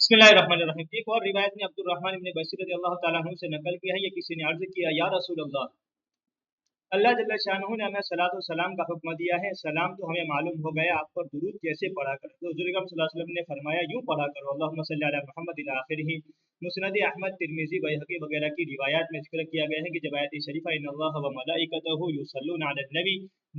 बिस्मिल्लाहिर्रहमानिर्रहीम। एक और रिवायत में अब्दुर्रहमान इब्न बशीर रज़ियल्लाहु ताला अन्हु से नकल किया है, ये किसी ने अर्ज किया, या रसूल अल्लाह, अल्लाह जल्ल शानहू ने हमें सलात व सलाम का हुक्म दिया है, सलाम तो हमें मालूम हो गया, आप पर दुरूद कैसे पढ़ा कर। तो हुज़ूर अकरम सल्लल्लाहु अलैहि वसल्लम ने फरमाया, यूँ पढ़ा करो, अल्लाहुम्मा सल्लि अला मुहम्मद इला आखिरिही। मुस्नद अहमद, तिरमिज़ी, बैहक़ी वगैरह की रिवायात में जिक्र किया गया है कि जब आयत शरीफा इन्नल्लाह व मलाइकतहु युसल्लूना अलन नबी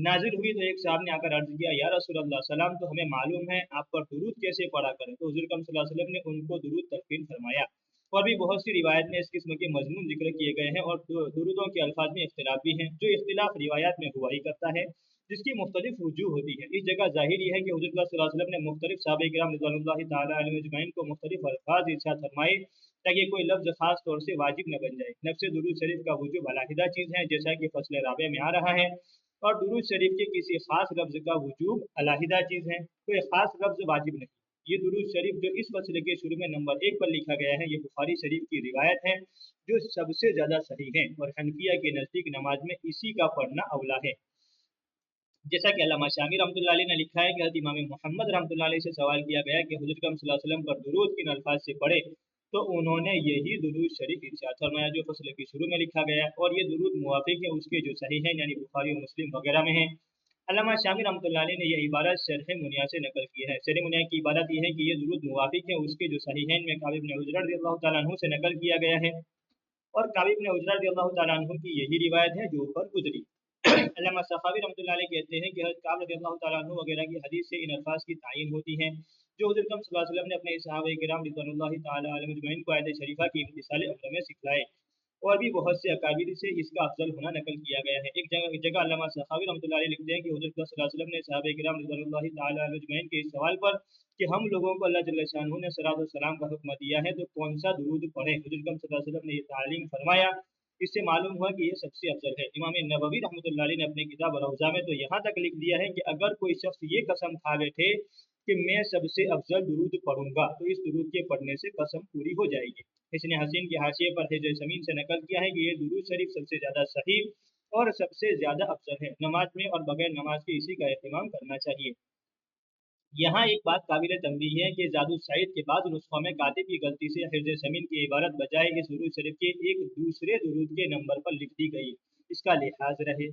नाजिल हुई तो एक साहब ने आकर अर्ज किया, या रसूल अल्लाह, सलाम तो हमें मालूम है, आप पर दुरूद कैसे पढ़ा करें। तो हुज़ूर अकरम सल्लल्लाहु अलैहि वसल्लम ने उनको दुरूद तलक़ीन फरमाया। और भी बहुत सी रिवायत में इस किस्म के मजमून जिक्र किए गए हैं और दुरूदों के अल्फाज में इख्तिलाफ भी हैं, जो इख्तिलाफ रिवायात में हुआ ही करता है, जिसकी मुख्तलिफ वजूह होती है। इस जगह जाहिर है कि हुज़ूर सल्लल्लाहु अलैहि वसल्लम ने मुख्तलिफ सहाबा किराम रिज़वानुल्लाहि तआला अलैहिम अजमईन को मुख्तलिफ अल्फाज इरशाद फरमाए, ताकि कोई लफ्ज़ खास तौर से वाजिब न बन जाए। नफ्स दुरूद शरीफ का वजूब अलहदा चीज़ है, जैसा कि फसल राबे में आ रहा है, और दुरूद शरीफ के किसी खास लफ्ज़ का वजूब अलहदा चीज़ है, कोई खास लफ्ज़ वाजिब नहीं। ये दुरूद शरीफ जो इस फसल के शुरू में नंबर 1 पर लिखा गया है, ये बुखारी शरीफ की रिवायत है, जो सबसे ज़्यादा सही है, और हनफिया के नज़दीक नमाज में इसी का पढ़ना अवला है। जैसा कि अल्लामा शामी रहमतुल्लाह अलैह ने लिखा है कि हज़रत इमाम मोहम्मद रहमतुल्लाह अलैह से सवाल किया गया कि हुज़ूर सल्लल्लाहु अलैहि वसल्लम पर दुरूद किन अल्फाज से पढ़े, तो उन्होंने यही दुरूद शरीफ इरशाद फरमाया जो फसल के शुरू में लिखा गया, और ये दुरूद मुवाफिक है उसके जो सही है, यानी बुखारी और मुस्लिम वगैरह में है। अल्लामा शामी रहमतुल्लाह अलैह ने यह इबारत शरह मुनिया से नकल की है। शरह मुनिया की इबारत यह है कि ये दुरूद मुवाफिक है उसके जो सहीहैन में काब इब्न उजरा रज़ियल्लाहु ताला अन्हु से नकल किया गया है, और काब इब्न उजरा रज़ियल्लाहु ताला अन्हु की यही रिवायत है जो ऊपर गुजरी। अल्लामा सखावी रहमतुल्लाह अलैह कहते हैं कि हज़रत काब रज़ियल्लाहु ताला अन्हु वगैरह की हदीस से इन अल्फाज की तायीन होती है, जो हुज़ूर सल्लल्लाहु अलैहि वसल्लम ने अपने सहाबा किराम रिज़वानुल्लाहि ताला अलैहिम अजमईन को आयत शरीफा की इम्तिसाल अमल में सिखलाए। और भी बहुत से अकाबिर से इसका अफजल होना नकल किया गया है। एक जगह अल्लामा सखावी रहमतुल्लाह अलैह लिखते हैं कि हुज़ूर सल्लल्लाहु अलैहि वसल्लम ने सहाबा किराम रिज़वानुल्लाहि ताला अलैहिम अजमईन के इस सवाल पर कि हम लोगों को अल्लाह जल्ल शानहू ने सलात व सलाम का हुक्म दिया है, तो कौन सा दुरूद पढ़ें, हुज़ूर सल्लल्लाहु अलैहि वसल्लम ने ये तालीम फरमाया। इससे मालूम हुआ कि ये सबसे अफजल है। इमाम नववी रहमतुल्लाह अलैह ने अपनी किताब रौज़ा में तो यहाँ तक लिख दिया है कि अगर कोई शख्स ये कसम खा बैठे कि मैं सबसे अफजल दुरूद पढ़ूंगा, तो इस दुरूद के पढ़ने से कसम पूरी हो जाएगी। इसने हसीन के हाशिए पर हिज्र समीन से नकल किया है कि ये दुरूद शरीफ सबसे ज़्यादा सही और सबसे ज़्यादा अफजल है। नमाज में और बगैर नमाज के इसी का एहतमाम करना चाहिए। यहाँ एक बात काबिल तंबीह है कि जादू सईद के बाद नुस्खों में कातिब की गलती से हिज्र समीन की इबारत बजाय इस दुरूद शरीफ के एक दूसरे दुरूद के नंबर पर लिख दी गई, इसका लिहाज रहे।